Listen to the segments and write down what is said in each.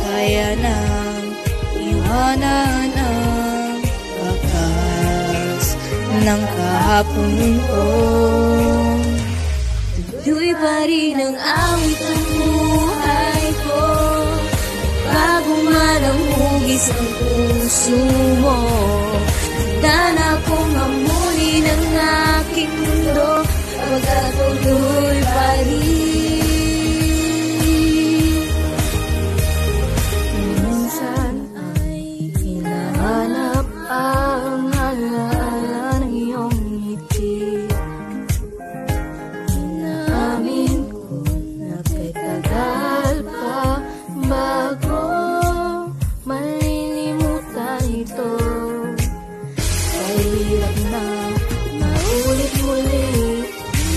Kaya nang iwanan ang bakas ng kahapon ko. Tuloy pa rin ang awit ng buhay ko, bago man ang hugis ng puso mo. Handa na akong hamunin ang aking mundo, pagkatuloy pa rin. Minsan ay hinahanap ang alaala ng iyong ngiti. Inaamin ko na kahit tagal pa bago malilimutan ito. Kahirap na maulit muli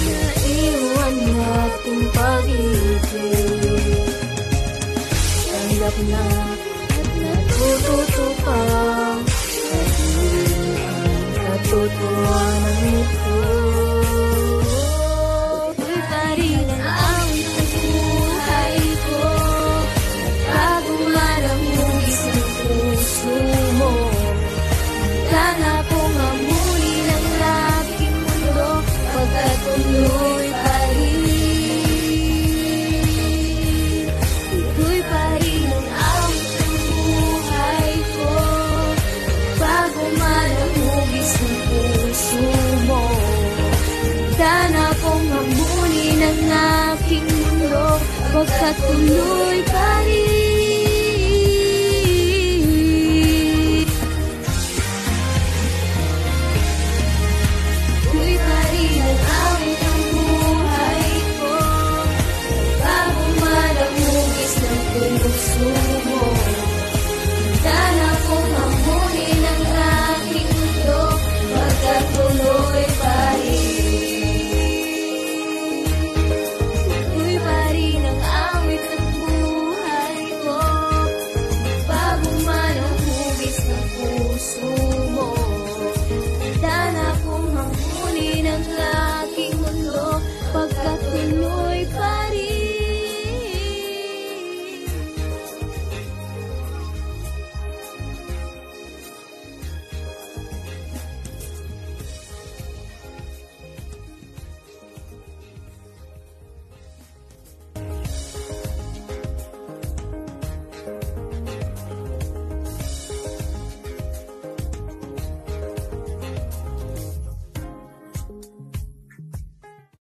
na iwan nating pag-ibig. Tanggap na at natututo pa pagiging ang katotohanan nito. Tuloy pa rin ang awit ng buhay ko, bago man ang hugis ng puso mo. Sana pong hamunin ang aking mundo, pagkatuloy pa rin. Tuloy pa rin ang awit ng buhay ko, bago man ang hugis ng puso mo. Sana pong hamunin ang aking mundo, pagkatuloy pa rin. Tuloy pa rin ang awit ng buhay ko, bago man ang hugis ng puso mo.